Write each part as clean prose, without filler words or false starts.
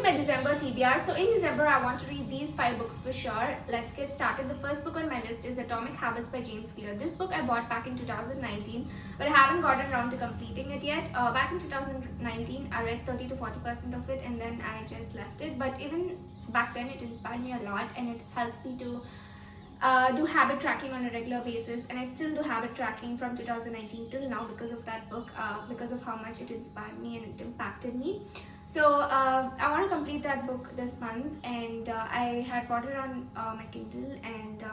my December TBR. So in December, I want to read these 5 books for sure. Let's get started. The first book on my list is Atomic Habits by James Clear. This book I bought back in 2019, but I haven't gotten around to completing it yet. Back in 2019, I read 30 to 40% of it and then I just left it. But even back then, it inspired me a lot and it helped me to do habit tracking on a regular basis, and I still do habit tracking from 2019 till now because of that book, because of how much it inspired me and it impacted me. So I want to complete that book this month, and I had bought it on my Kindle, and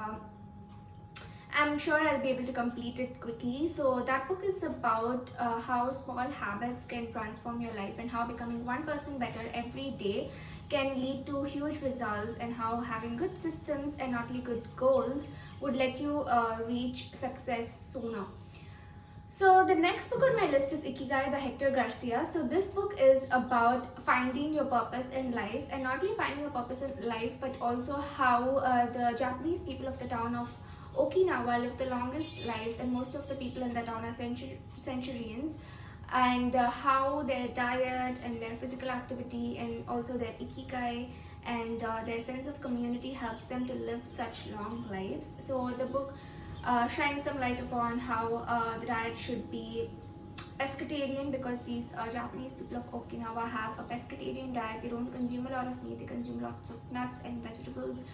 I'm sure I'll be able to complete it quickly. So that book is about how small habits can transform your life and how becoming 1% better every day can lead to huge results, and how having good systems and not only good goals would let you reach success sooner. So the next book on my list is Ikigai by Hector Garcia. So this book is about finding your purpose in life, and not only finding your purpose in life but also how the Japanese people of the town of Okinawa live the longest lives, and most of the people in the town are centurions, and how their diet and their physical activity and also their Ikigai and their sense of community helps them to live such long lives. So the book shines some light upon how the diet should be pescatarian, because these Japanese people of Okinawa have a pescatarian diet. They don't consume a lot of meat, they consume lots of nuts and vegetables,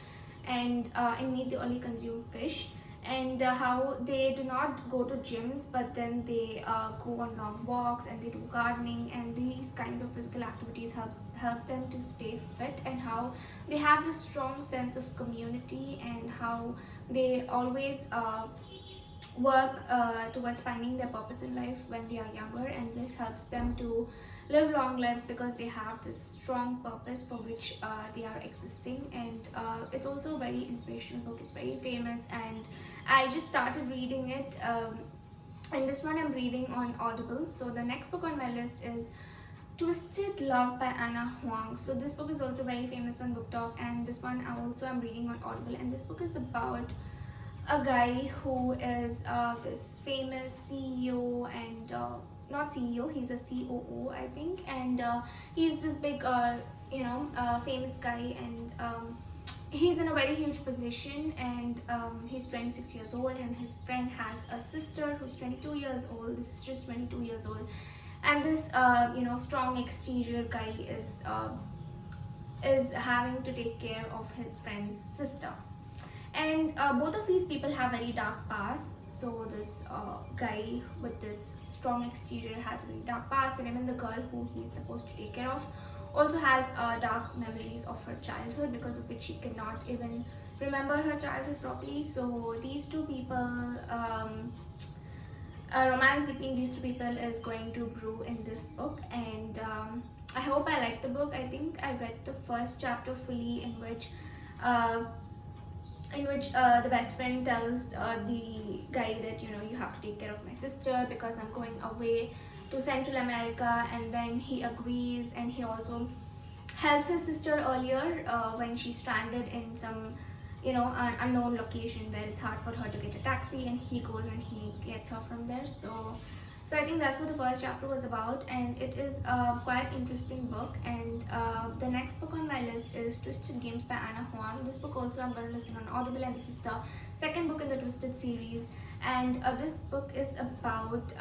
and in meat they only consume fish, and how they do not go to gyms, but then they go on long walks and they do gardening, and these kinds of physical activities help them to stay fit, and how they have this strong sense of community, and how they always work towards finding their purpose in life when they are younger, and this helps them to live long lives because they have this strong purpose for which they are existing. And it's also a very inspirational book. It's very famous, and I just started reading it, and this one I'm reading on Audible. So the next book on my list is Twisted Love by Huang. So this book is also very famous on Book Talk, and this one I'm reading on Audible, and this book is about a guy who is this famous CEO, and not CEO, he's a COO, I think, and he's this big famous guy, and he's in a very huge position, and he's 26 years old, and his friend has a sister who's 22 years old. This is just 22 years old, and this strong exterior guy is having to take care of his friend's sister, and both of these people have very dark pasts. So this guy with this strong exterior has a very dark past, and even the girl who he's supposed to take care of also has dark memories of her childhood, because of which she cannot even remember her childhood properly. So these two people, a romance between these two people is going to brew in this book, and I hope I like the book. I think I read the first chapter fully, in which the best friend tells the guy that you have to take care of my sister because I'm going away to Central America, and then he agrees, and he also helps his sister earlier when she's stranded in some an unknown location where it's hard for her to get a taxi, and he goes and he gets her from there. So I think that's what the first chapter was about, and it is a quite interesting book. And the next book on my list is Twisted Games by Huang. This book also I'm going to listen on Audible, and this is the second book in the Twisted series. And this book is about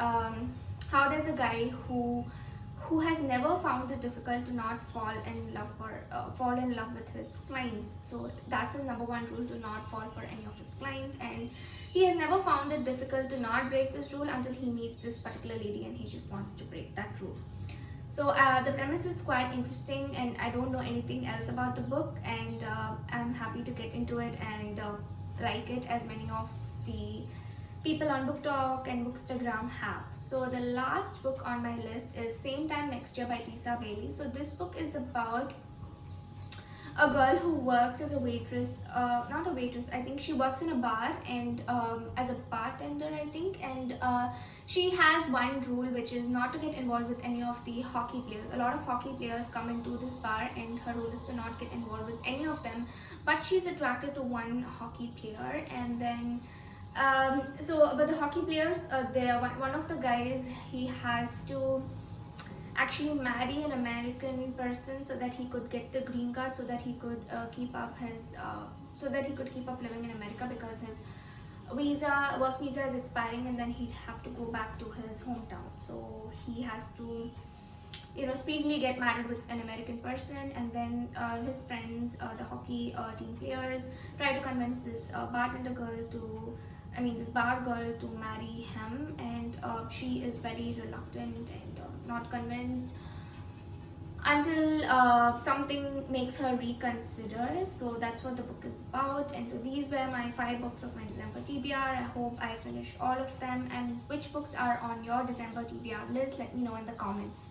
how there's a guy who has never found it difficult to not fall in love with his clients. So that's his number one rule, to not fall for any of his clients, and he has never found it difficult to not break this rule until he meets this particular lady, and he just wants to break that rule. So the premise is quite interesting, and I don't know anything else about the book, and I'm happy to get into it and like it as many of the people on Book Talk and Bookstagram have. So the last book on my list is Same Time Next Year by Tessa. So this book is about a girl who works as a waitress, not a waitress, I think she works in a bar, and as a bartender, I think, and she has one rule, which is not to get involved with any of the hockey players. A lot of hockey players come into this bar, and her rule is to not get involved with any of them, but she's attracted to one hockey player, and then but the hockey players, one of the guys, he has to actually marry an American person so that he could get the green card, so that he could keep up his so that he could keep up living in America, because his work visa is expiring, and then he'd have to go back to his hometown. So he has to, speedily get married with an American person. And then his friends, the hockey team players, try to convince this this bar girl to marry him, and she is very reluctant and not convinced, until something makes her reconsider. So that's what the book is about. And so these were my 5 books of my December TBR. I hope I finish all of them. And which books are on your December TBR list? Let me know in the comments.